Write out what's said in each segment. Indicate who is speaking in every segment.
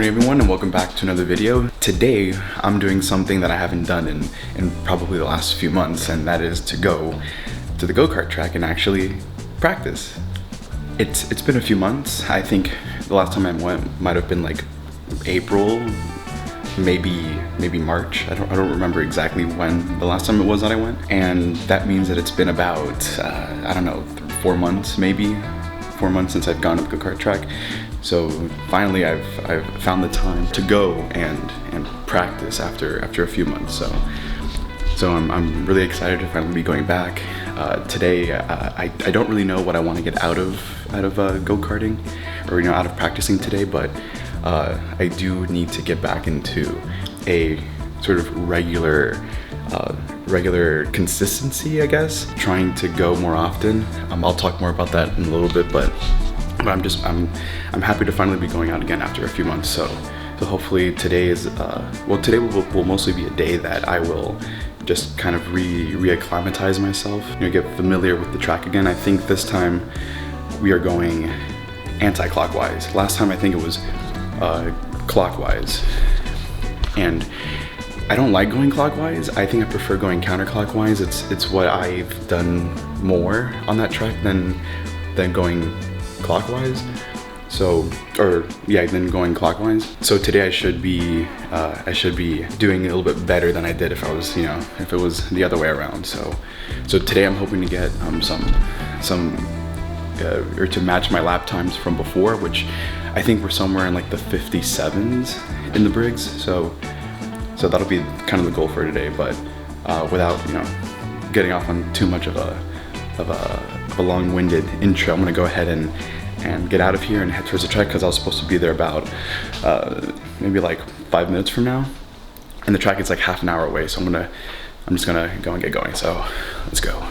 Speaker 1: morning everyone, and welcome back to another video. Today I'm doing something that I haven't done in probably the last few months, and that is to go to the go-kart track and actually practice. It's been a few months. I think the last time I went might have been like April, maybe March. I don't remember exactly when the last time it was that I went, and that means that it's been about I don't know, 4 months, maybe 4 months since I've gone to the go-kart track. So finally I've found the time to go and practice after a few months. So I'm really excited to finally be going back. Today I don't really know what I want to get out of go-karting, or out of practicing today, but I do need to get back into a sort of regular consistency, I guess. Trying to go more often. I'll talk more about that in a little bit, but I'm happy to finally be going out again after a few months. So hopefully today is today will mostly be a day that I will just kind of reacclimatize myself, get familiar with the track again. I think this time we are going anti-clockwise. Last time I think it was clockwise, and I don't like going clockwise. I think I prefer going counterclockwise. It's what I've done more on that track than going clockwise. Then going clockwise. So today I should be doing a little bit better than I did if I was, if it was the other way around. So today I'm hoping to get or to match my lap times from before, which I think we're somewhere in like the 57s in the Briggs. So that'll be kind of the goal for today, but without getting off on too much of a long-winded intro, I'm gonna go ahead and get out of here and head towards the track, because I was supposed to be there about maybe like 5 minutes from now, and the track is like half an hour away. So I'm just gonna go and get going. So let's go.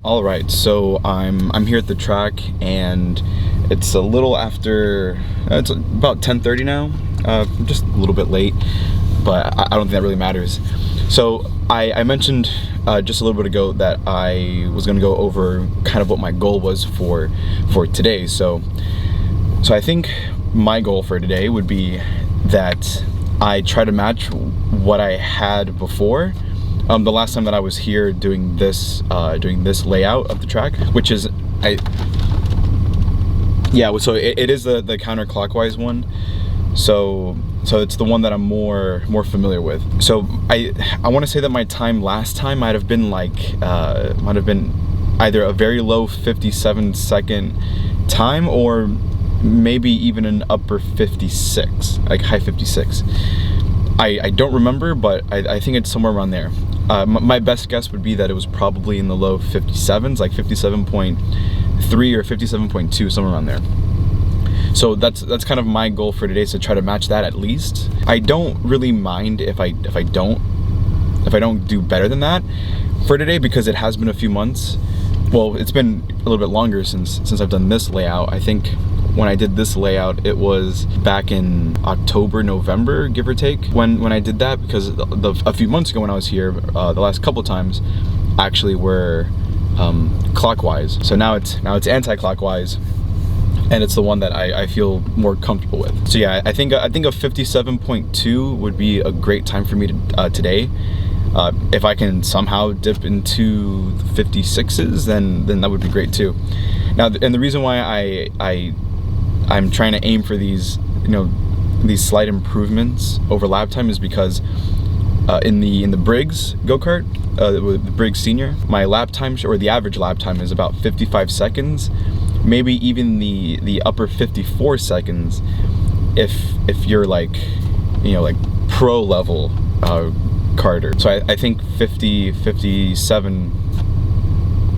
Speaker 1: All right, so I'm here at the track, and it's a little after. It's about 10:30 now. Just a little bit late, but I don't think that really matters. So I mentioned just a little bit ago that I was going to go over kind of what my goal was for today. So I think my goal for today would be that I try to match what I had before. The last time that I was here doing this layout of the track, which is so it is the counterclockwise one. So it's the one that I'm more familiar with. So I want to say that my time last time might have been either a very low 57-second time, or maybe even an upper 56, like high 56. I don't remember, but I think it's somewhere around there. My best guess would be that it was probably in the low 57s, like 57.3 or 57.2, somewhere around there. So that's kind of my goal for today, is to try to match that at least. I don't really mind if I don't do better than that for today, because it has been a few months. Well, it's been a little bit longer since I've done this layout. I think when I did this layout, it was back in October, November, give or take, when I did that, because a few months ago when I was here, the last couple times actually were clockwise. So now it's anti-clockwise. and it's the one that I feel more comfortable with. So yeah, I think a 57.2 would be a great time for me to today. If I can somehow dip into the 56s, then that would be great too. Now, and the reason why I'm trying to aim for these, you know, these slight improvements over lap time is because in the Briggs go-kart, the Briggs Senior, my lap time, or the average lap time, is about 55 seconds, maybe even the upper 54 seconds if you're like, you know, like pro level karter. So I think 50, 57,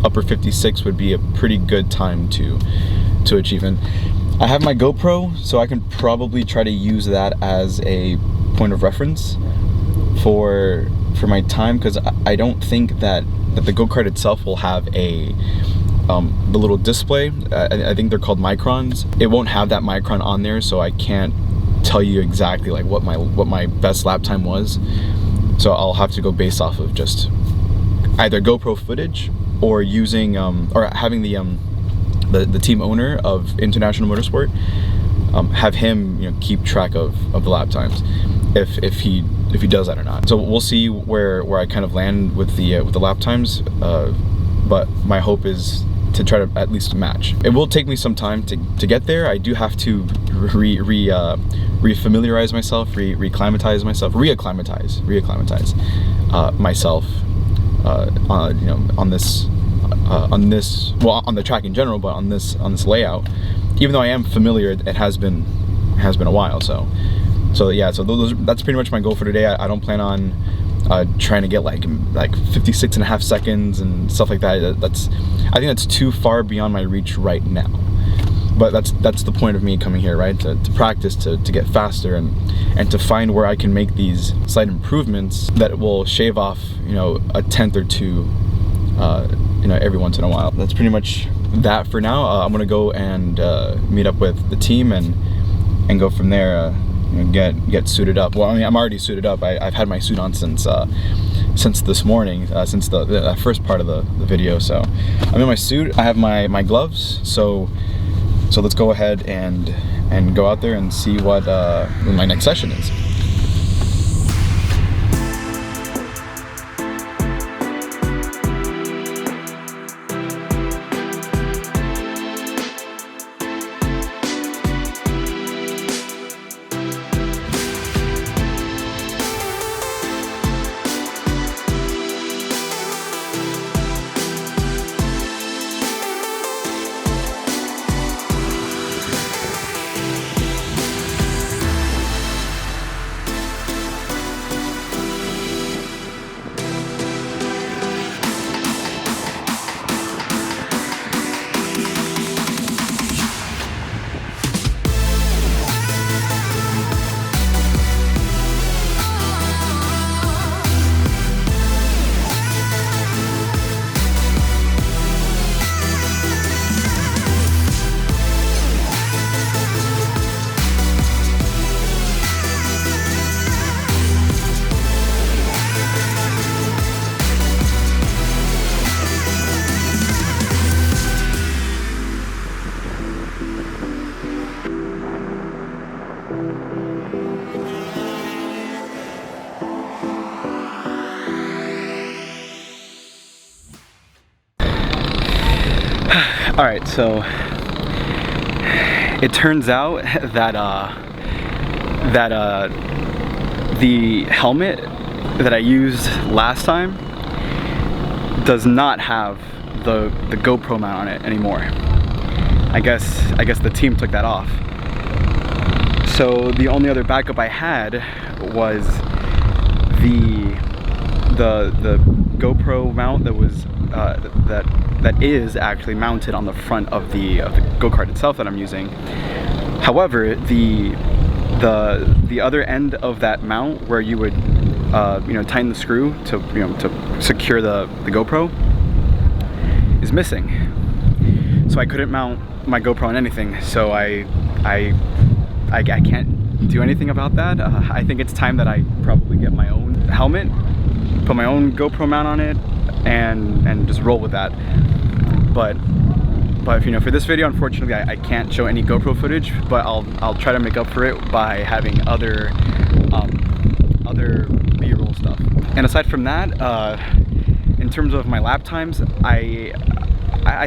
Speaker 1: upper 56 would be a pretty good time to achieve. And I have my GoPro, so I can probably try to use that as a point of reference for my time, because I don't think that the go-kart itself will have the little display. I think they're called microns. It won't have that micron on there, so I can't tell you exactly like what my best lap time was. So I'll have to go based off of just either GoPro footage or using or having the team owner of International Motorsport have him, you know, keep track of the lap times if he does that or not. So we'll see where I kind of land with the lap times, but my hope is to try to at least match. It will take me some time to get there. I do have to refamiliarize myself, reacclimatize myself myself, you know, on the track in general, but on this layout. Even though I am familiar, it has been a while. So yeah, so that's pretty much my goal for today. I don't plan on trying to get like 56.5 seconds and stuff like that. I think that's too far beyond my reach right now. But that's the point of me coming here, right? To practice, to get faster, and to find where I can make these slight improvements that will shave off, you know, a tenth or two, you know, every once in a while. That's pretty much that for now. I'm gonna go and meet up with the team and go from there. You know, get suited up. Well, I mean, I'm already suited up. I've had my suit on since this morning, since the first part of the video. So I'm in my suit. I have my gloves. So let's go ahead and go out there and see what my next session is. All right, so it turns out that the helmet that I used last time does not have the GoPro mount on it anymore. I guess the team took that off. So the only other backup I had was the GoPro mount that was that is actually mounted on the front of the go-kart itself that I'm using. However, the other end of that mount, where you would you know, tighten the screw to, you know, to secure the GoPro, is missing. So I couldn't mount my GoPro on anything. So I can't do anything about that. I think it's time that I probably get my own helmet, put my own GoPro mount on it, and just roll with that. But But you know, for this video, unfortunately, I can't show any GoPro footage, but I'll try to make up for it by having other B-roll stuff. And aside from that, in terms of my lap times, I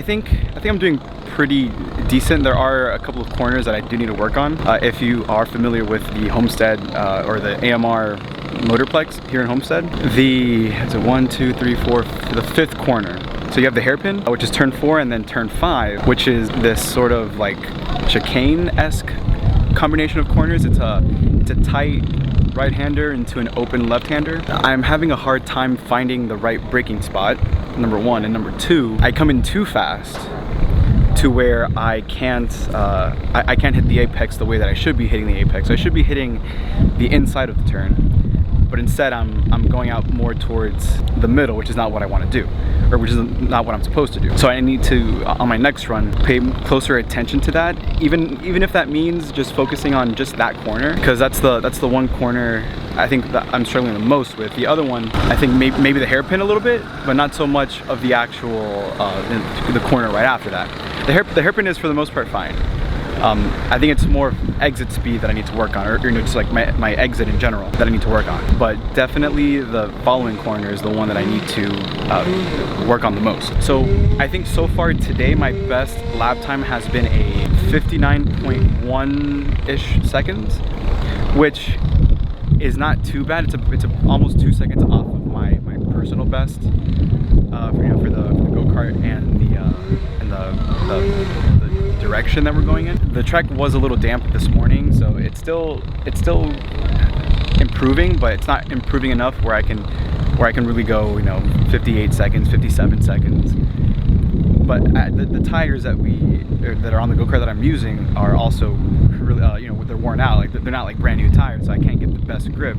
Speaker 1: think I'm doing pretty decent. There are a couple of corners that I do need to work on. If you are familiar with the Homestead or the AMR Motorplex here in Homestead, it's a 1, 2, 3, 4, the 5th corner. So you have the hairpin, which is turn 4, and then turn 5, which is this sort of like chicane-esque combination of corners. It's a tight right-hander into an open left-hander. I'm having a hard time finding the right braking spot, number 1, and number 2, I come in too fast to where I can't hit the apex the way that I should be hitting the apex. I should be hitting the inside of the turn, but instead I'm going out more towards the middle, which is not what I want to do, or which is not what I'm supposed to do. So I need to, on my next run, pay closer attention to that, even if that means just focusing on just that corner, because that's the one corner I think that I'm struggling the most with. The other one, I think maybe the hairpin a little bit, but not so much of the actual the corner right after that. The hairpin is for the most part fine. I think it's more exit speed that I need to work on, or you know, just like my exit in general that I need to work on. But definitely the following corner is the one that I need to work on the most. So I think so far today my best lap time has been a 59.1-ish seconds, which is not too bad. It's almost 2 seconds off of my personal best for the go-kart and the direction that we're going in. The track was a little damp this morning, so it's still improving, but it's not improving enough where I can really go, you know, 58 seconds, 57 seconds. But the tires that are on the go-kart that I'm using are also really, you know, they're worn out. Like they're not like brand new tires, so I can't get the best grip.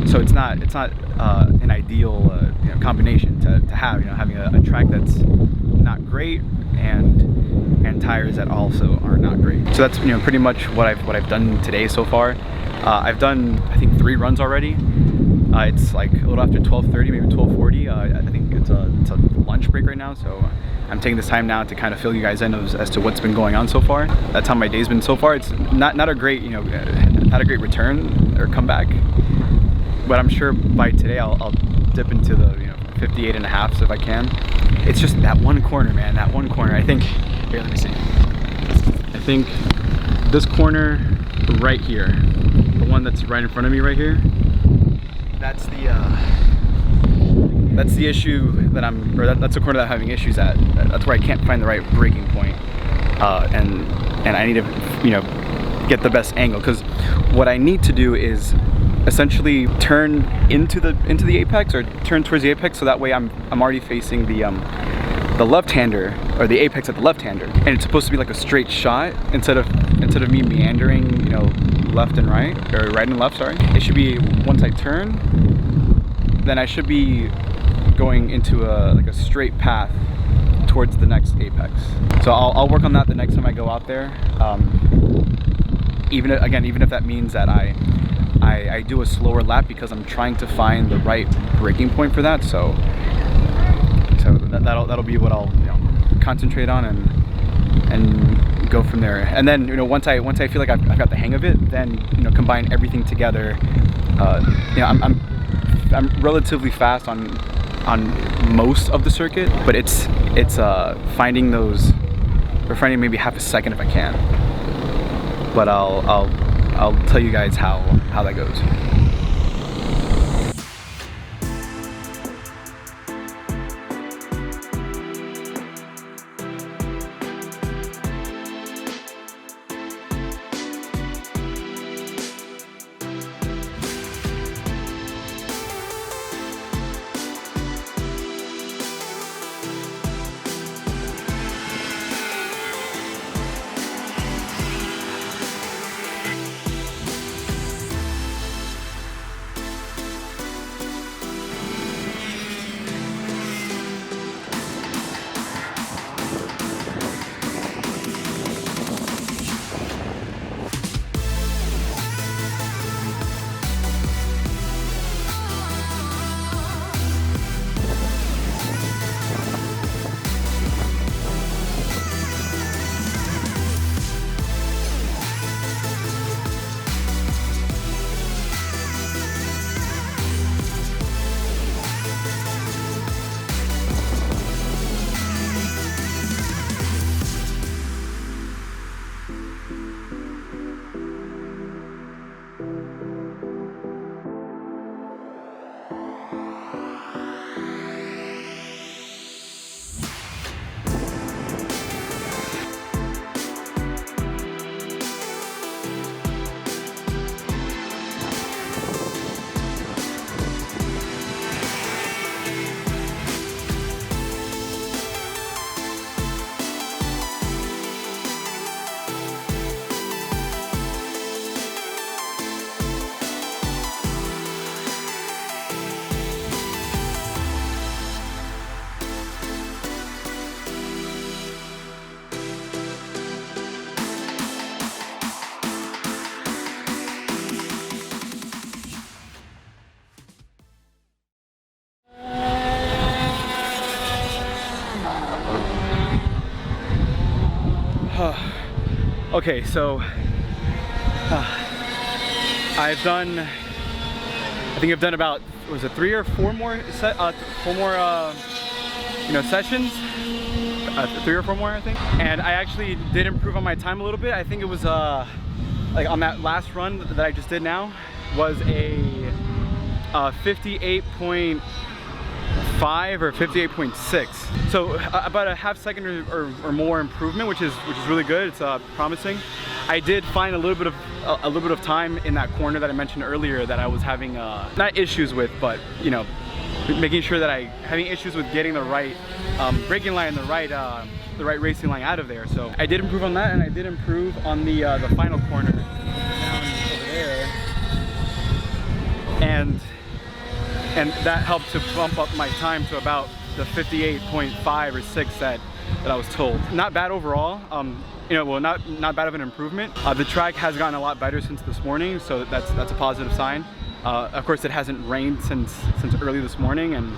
Speaker 1: So it's not an ideal you know, combination to have. You know, having a track that's not great and tires that also are not great. So that's, you know, pretty much what I've done today so far. I've done, I think, 3 runs already. It's like a little after 12:30, maybe 12:40. I think it's a lunch break right now, so I'm taking this time now to kind of fill you guys in as to what's been going on so far. That's how my day's been so far. It's not a great, you know, not a great return or comeback, but I'm sure by today I'll dip into the, you know, 58.5 if I can. It's just that one corner, man. That one corner. I think. Here, let me see. I think this corner right here, the one that's right in front of me right here. That's the issue that that's the corner that I'm having issues at. That's where I can't find the right braking point, and I need to, you know, get the best angle, because what I need to do is essentially turn into the apex, or turn towards the apex, so that way I'm already facing the left-hander, or the apex at the left-hander, and it's supposed to be like a straight shot instead of me meandering, you know, left and right, or right and left, sorry. It should be, once I turn, then I should be going into like a straight path towards the next apex. So I'll work on that the next time I go out there. Even if that means that I do a slower lap, because I'm trying to find the right braking point for that. So that'll be what I'll, you know, concentrate on and go from there. And then, you know, once I feel like I've got the hang of it, then, you know, combine everything together. You know, I'm relatively fast on most of the circuit, but it's finding those, or finding maybe half a second if I can. But I'll tell you guys how that goes. Okay, so I think I've done about, was it 3 or 4 more you know, sessions? 3 or 4 more, I think. And I actually did improve on my time a little bit. I think it was like on that last run that I just did now was a 58.5 or 58.6. So about a half second or more improvement, which is really good. It's promising. I did find a little bit of time in that corner that I mentioned earlier that I was having not issues with, but you know, making sure that having issues with getting the right braking line, the right racing line out of there. So I did improve on that, and I did improve on the final corner down over there, and that helped to bump up my time to about the 58.5 or 6 that I was told. Not bad overall. You know, well, not bad of an improvement. The track has gotten a lot better since this morning, so that's a positive sign. Of course, it hasn't rained since early this morning, and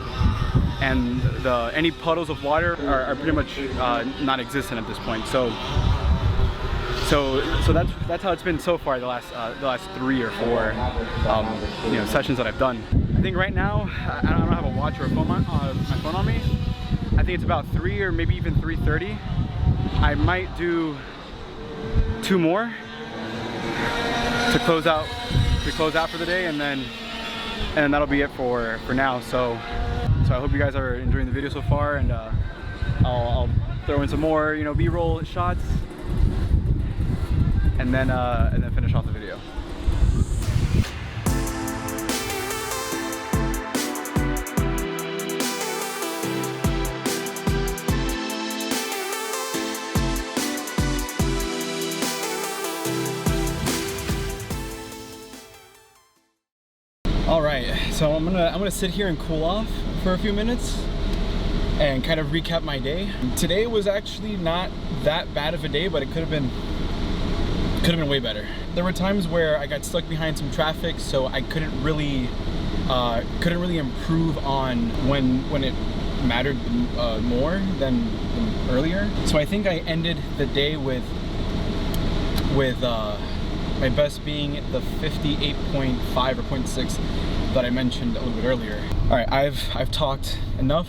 Speaker 1: any puddles of water are pretty much non-existent at this point. So that's how it's been so far the last 3 or 4 you know, sessions that I've done. I think right now I don't have a watch or a phone my phone on me. I think it's about 3 or maybe even 3:30. I might do 2 more to close out for the day, and then that'll be it for now. So I hope you guys are enjoying the video so far, and I'll throw in some more, you know, B-roll shots, and then finish off the video. All right, so I'm gonna sit here and cool off for a few minutes and kind of recap my day. Today was actually not that bad of a day, but it could have been way better. There were times where I got stuck behind some traffic, so I couldn't really improve on when it mattered more than earlier. So I think I ended the day with my best being the 58.5 or 0.6 that I mentioned a little bit earlier. All right, I've talked enough.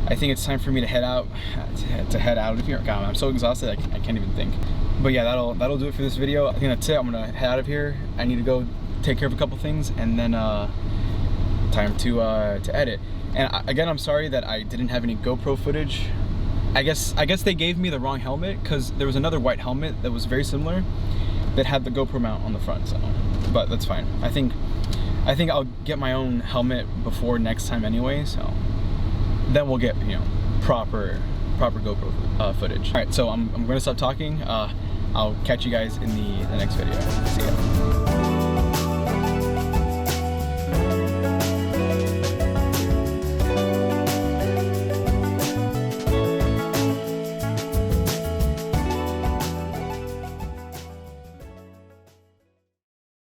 Speaker 1: I think it's time for me to head out. Of here. God, I'm so exhausted. I can't even think. But yeah, that'll do it for this video. I think that's it. I'm gonna head out of here. I need to go take care of a couple things, and then time to edit. And again, I'm sorry that I didn't have any GoPro footage. I guess they gave me the wrong helmet, because there was another white helmet that was very similar that had the GoPro mount on the front. So, but that's fine. I think I'll get my own helmet before next time anyway. So then we'll get, you know, proper GoPro footage. All right, so I'm gonna stop talking. I'll catch you guys in the next video. See ya.